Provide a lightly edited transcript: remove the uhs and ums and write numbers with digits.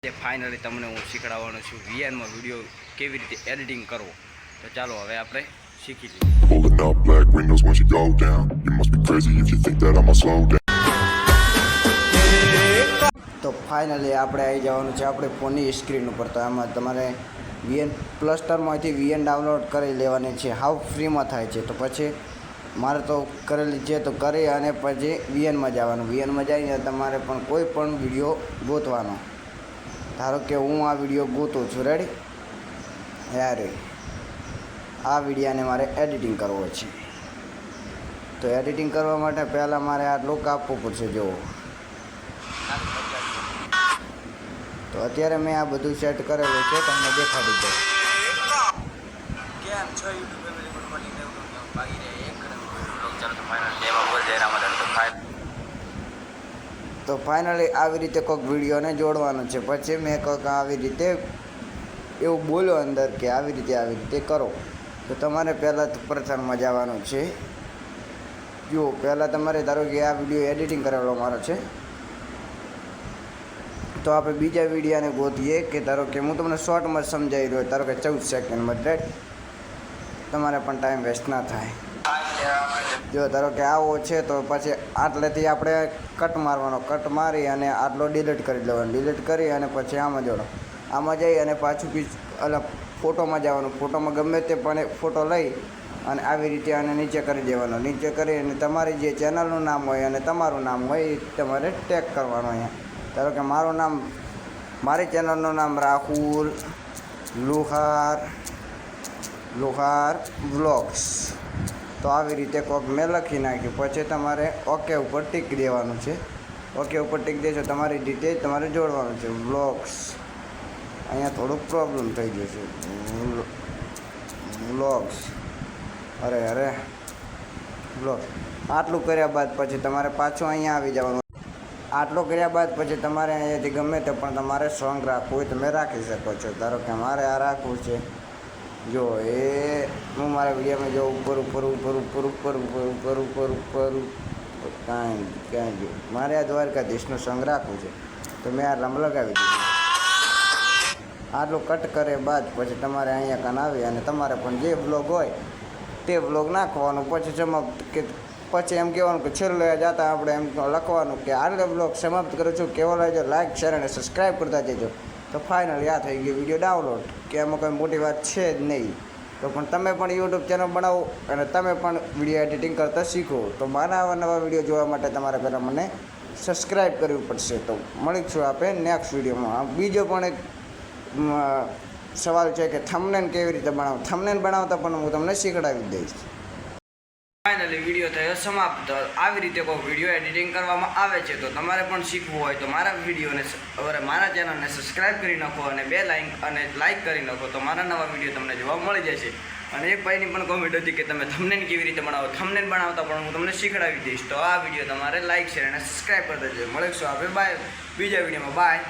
Finally તમને હું શીખડાવવાનો છું વીએનમાં વિડીયો કેવી રીતે એડિટિંગ કરવો. તો ચાલો હવે આપણે શીખી લઈએ. Pulling up black windows once you go down. You must be crazy if you think that I'ma slow down. તો ફાઇનલી આપણે આવી જવાનું છે આપણે ફોનની સ્ક્રીન ઉપર. તો આમાં તમારે વીએન પ્લસ સ્ટોરમાંથી વીએન ડાઉનલોડ કરી લેવાની છે. હાવ ફ્રીમાં થાય છે. તો પછી મારે તો કરેલી છે તો કરી અને પછી વીએનમાં જવાનું. વીએનમાં જઈને તમારે પણ કોઈ પણ વિડીયો ગોતવાનો. ધારો કે હું આ વિડીયો ગોતું છું. રેડી? યારે આ વિડીયાને મારે એડિટિંગ કરવો છે. તો એડિટિંગ કરવા માટે પહેલાં મારે આ લુક આપવું પડશે. જુઓ, તો અત્યારે મેં આ બધું સેટ કરેલું છે, તમને દેખાડી દઉં. કેમ છો યુટ્યુબ ફેમિલી? Good morning. બાકી રહે એક તો ફાઇનલી આવી રીતે કોઈક વિડીયોને જોડવાનું છે. પછી મેં કોઈક આવી રીતે એવું બોલ્યો અંદર કે આવી રીતે કરો. તો તમારે પહેલાં પ્રથમમાં જવાનું છે. જુઓ, પહેલાં તમારે ધારો કે આ વિડીયો એડિટિંગ કરેલો મારો છે, તો આપણે બીજા વિડીયાને ગોતીએ કે ધારો કે હું તમને શોર્ટમાં સમજાવી રહ્યો. ધારો કે 14 સેકન્ડમાં. રાઈટ? તમારે પણ ટાઈમ વેસ્ટ ના થાય. જો ધારો કે આવો છે તો પછી આટલેથી આપણે કટ મારવાનો. કટ મારી અને આટલો ડિલીટ કરી લેવાનો. ડિલીટ કરી અને પછી આમાં જોડો. આમાં જઈ અને પાછું ફોટોમાં જવાનું. ફોટોમાં ગમે તે પણ ફોટો લઈ અને આવી રીતે આને નીચે કરી દેવાનો. નીચે કરી અને તમારી જે ચેનલનું નામ હોય અને તમારું નામ હોય એ તમારે ટેગ કરવાનું. અહીંયા ધારો કે મારું નામ, મારી ચેનલનું નામ રાહુલ લુહાર વ્લોગ્સ. તો આવી રીતે કોઈક મેં લખી નાખ્યું. પછી તમારે ઓકે ઉપર ટીક દેવાનું છે. ઓકે ઉપર ટીક દેશો તમારી ડિટેલ તમારે જોડવાનું છે. વ્લોગ્સ અહીંયા થોડુંક પ્રોબ્લેમ થઈ ગયું છે. વ્લોગ્સ અરે વ્લોગ્સ. આટલું કર્યા બાદ પછી તમારે પાછું અહીંયા આવી જવાનું. આટલું કર્યા બાદ પછી તમારે અહીંયાથી ગમે તે પણ તમારે સોંગ રાખવું હોય તમે રાખી શકો છો. ધારો કે મારે આ રાખવું છે. જો એ હું મારા વિડીયોમાં જો ઉપર કાંઈ જો મારે આ દ્વારકાધીશનું સોંગ રાખવું છે તો મેં આ લગાવી દીધું. આટલું કટ કરે બાદ પછી તમારે અહીંયા કાન આવી અને તમારે પણ જે બ્લોગ હોય તે બ્લોગ નાખવાનું. પછી સમાપ્ત કે પછી એમ કહેવાનું કે છેલ્લે જતા આપણે એમ લખવાનું કે આટલો બ્લોગ સમાપ્ત કરું છું. કેવો લાગ્યો લાઈક શેર અને સબસ્ક્રાઈબ કરતા જજો. તો ફાઇનલી આ થઈ ગયો વિડીયો ડાઉનલોડ. કે એમાં કોઈ મોટી વાત છે જ નહીં. તો પણ તમે પણ યુટ્યુબ ચેનલ બનાવો અને તમે પણ વિડીયો એડિટિંગ કરતાં શીખો. તો મારા આવા નવા વિડીયો જોવા માટે તમારે પહેલાં મને સબસ્ક્રાઈબ કરવું પડશે. તો મળીશું આપણે નેક્સ્ટ વિડીયોમાં. બીજો પણ એક સવાલ છે કે થંબનેલ કેવી રીતે બનાવો. થંબનેલ બનાવતા પણ હું તમને શીખડાવી દઈશ. ફાઇનલી વિડીયો થયો સમાપ્ત. આવી રીતે કોઈ વિડીયો એડિટિંગ કરવામાં આવે છે. તો તમારે પણ શીખવું હોય તો મારા વિડીયોને મારા ચેનલને સબસ્ક્રાઈબ કરી નાખો અને બે લાઈક કરી નાખો. તો મારા નવા વિડીયો તમને જોવા મળી જશે. અને એક ભાઈની પણ કોમેન્ટ હતી કે તમે થંબનેલ કેવી રીતે બનાવો. થંબનેલ બનાવતા પણ હું તમને શીખડાવી દઈશ. તો આ વિડીયો તમારે લાઈક શેર અને સબસ્ક્રાઈબ કરી દેજો. મળીશું આપણે બીજા વિડીયોમાં. બાય.